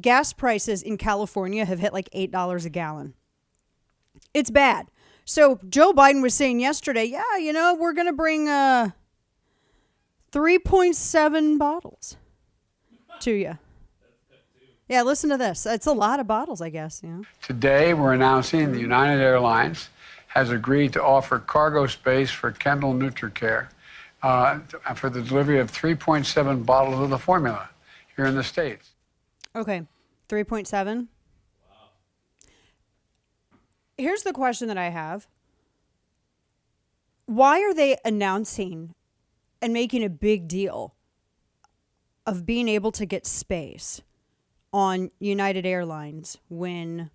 gas prices in California have hit like $8 a gallon. It's bad. So Joe Biden was saying yesterday, we're going to bring 3.7 bottles to you. Yeah, listen to this. It's a lot of bottles, I guess. Today, we're announcing the United Airlines has agreed to offer cargo space for Kendall NutriCare for the delivery of 3.7 bottles of the formula here in the States. Okay, 3.7. Wow. Here's the question that I have. Why are they announcing and making a big deal of being able to get space on United Airlines when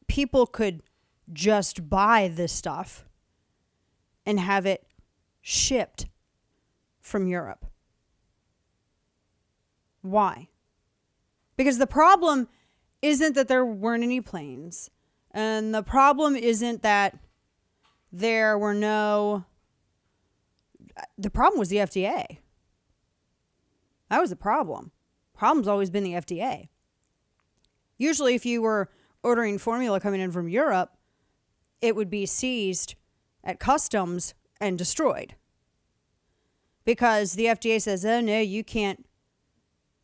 people could just buy this stuff and have it shipped from Europe? Why? Because the problem isn't that there weren't any planes, and the problem isn't that there were no... The problem was the FDA. That was the problem. Problem's always been the FDA. Usually if you were ordering formula coming in from Europe, it would be seized at customs and destroyed. Because the FDA says, oh, no, you can't.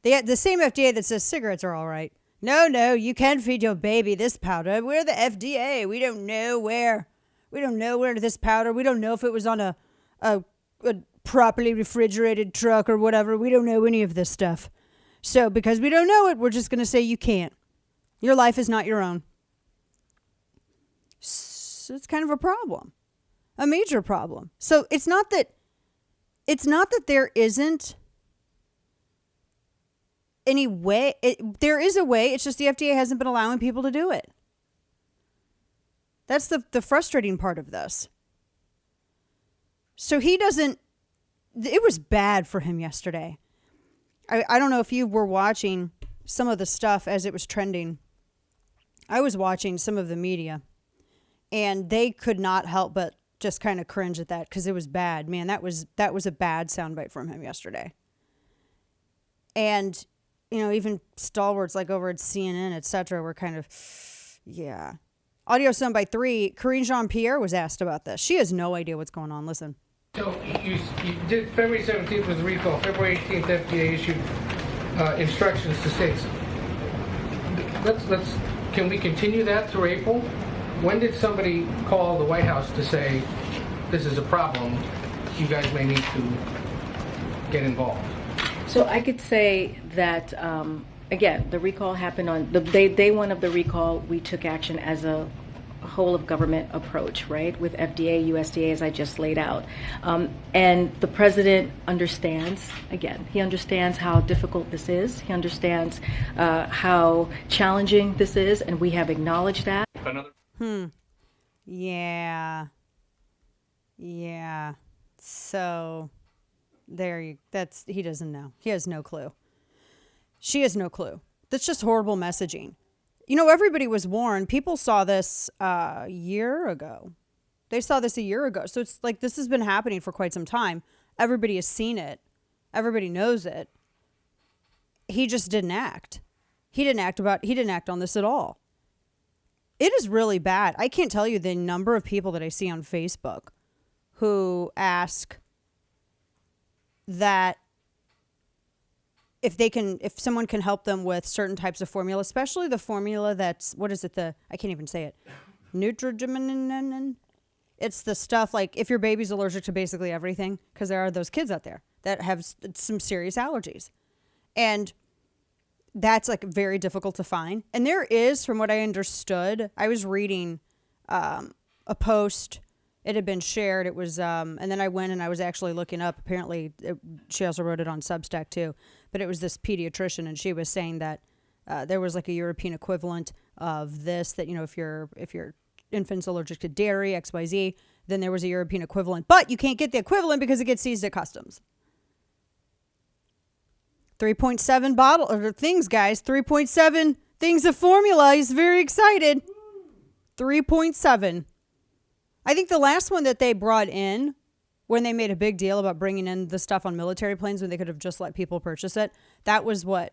The same FDA that says cigarettes are all right. No, you can't feed your baby this powder. We're the FDA. We don't know where this powder. We don't know if it was on a properly refrigerated truck or whatever. We don't know any of this stuff. So because we don't know it, we're just going to say you can't. Your life is not your own. So it's kind of a problem, a major problem. So it's not that there isn't any way. There is a way. It's just the FDA hasn't been allowing people to do it. That's the frustrating part of this. So he doesn't. It was bad for him yesterday. I don't know if you were watching some of the stuff as it was trending. I was watching some of the media, and they could not help but just kind of cringe at that because it was bad. Man, that was a bad soundbite from him yesterday. And, even stalwarts like over at CNN, etc., were kind of, yeah. Audio soundbite 3, Karine Jean-Pierre was asked about this. She has no idea what's going on. Listen. So you did February 17th was the recall. February 18th, FDA issued instructions to states. Can we continue that through April? When did somebody call the White House to say this is a problem? You guys may need to get involved. So I could say that again, the recall happened on the day one of the recall. We took action as a whole of government approach, right, with FDA, USDA, as I just laid out. And the president understands, again, he understands how difficult this is. He understands how challenging this is, and we have acknowledged that. Yeah. So he doesn't know. He has no clue. She has no clue. That's just horrible messaging. Everybody was warned. People saw this a year ago. They saw this a year ago. So it's like this has been happening for quite some time. Everybody has seen it. Everybody knows it. He just didn't act. He didn't act on this at all. It is really bad. I can't tell you the number of people that I see on Facebook who ask that if someone can help them with certain types of formula, especially the formula that's, what is it? I can't even say it. Nutrigen. It's the stuff like if your baby's allergic to basically everything, because there are those kids out there that have some serious allergies. And that's like very difficult to find. And there is, from what I understood, I was reading a post. It had been shared. It was, and then I went and I was actually looking up. Apparently, she also wrote it on Substack too. But it was this pediatrician, and she was saying that there was like a European equivalent of this. That if your infant's allergic to dairy, XYZ, then there was a European equivalent. But you can't get the equivalent because it gets seized at customs. 3.7 bottle or things, guys. 3.7 things of formula. He's very excited. 3.7. I think the last one that they brought in, when they made a big deal about bringing in the stuff on military planes when they could have just let people purchase it, that was what?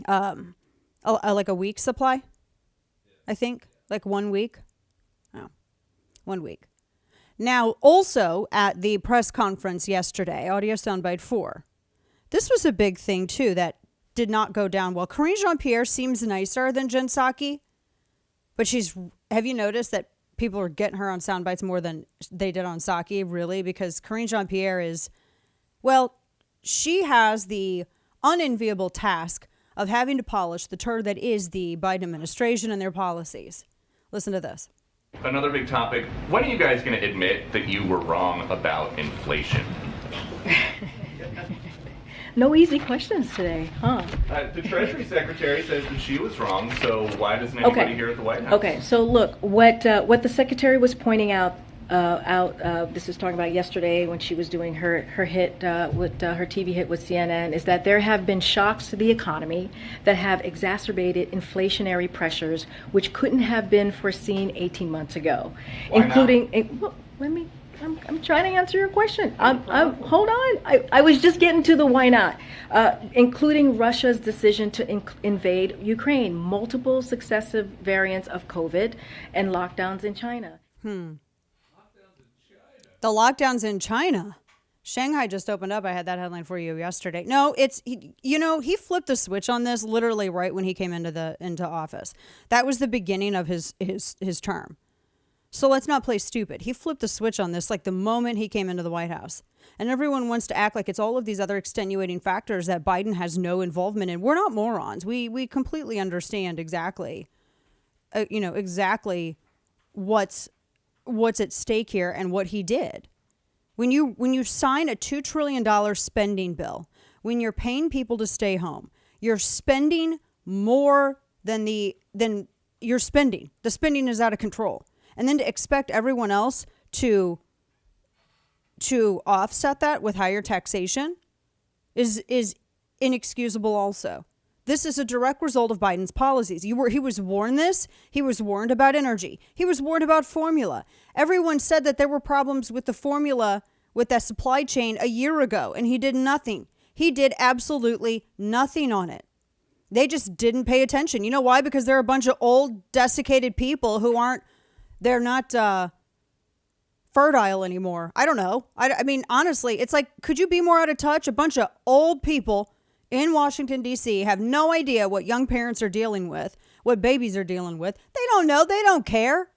like a week supply, I think, like 1 week. Oh, 1 week. Now, also at the press conference yesterday, audio soundbite 4, this was a big thing too that did not go down well. Karine Jean-Pierre seems nicer than Jen Psaki, but have you noticed that people are getting her on sound bites more than they did on Psaki, really? Because Karine Jean-Pierre she has the unenviable task of having to polish the turd that is the Biden administration and their policies. Listen to this. Another big topic. When are you guys going to admit that you were wrong about inflation? No easy questions today, huh? The Treasury Secretary says that she was wrong, so why doesn't anybody here at the White House? Okay, so look, what the Secretary was pointing out, this was talking about yesterday when she was doing her hit, with her TV hit with CNN, is that there have been shocks to the economy that have exacerbated inflationary pressures, which couldn't have been foreseen 18 months ago, Why including, well, I'm trying to answer your question. Hold on. I was just getting to the why not. Including Russia's decision to invade Ukraine, multiple successive variants of COVID, and lockdowns in China. The lockdowns in China. Shanghai just opened up. I had that headline for you yesterday. No, he flipped the switch on this literally right when he came into office. That was the beginning of his term. So let's not play stupid. He flipped the switch on this like the moment he came into the White House. And everyone wants to act like it's all of these other extenuating factors that Biden has no involvement in. We're not morons. We completely understand exactly, exactly what's at stake here and what he did. When you sign a $2 trillion spending bill, when you're paying people to stay home, you're spending more than you're spending. The spending is out of control. And then to expect everyone else to offset that with higher taxation is inexcusable also. This is a direct result of Biden's policies. He was warned this. He was warned about energy. He was warned about formula. Everyone said that there were problems with the formula, with that supply chain a year ago, and he did nothing. He did absolutely nothing on it. They just didn't pay attention. You know why? Because they're a bunch of old, desiccated people who they're not fertile anymore. I don't know. I mean, honestly, it's like, could you be more out of touch? A bunch of old people in Washington, D.C. have no idea what young parents are dealing with, what babies are dealing with. They don't know. They don't care.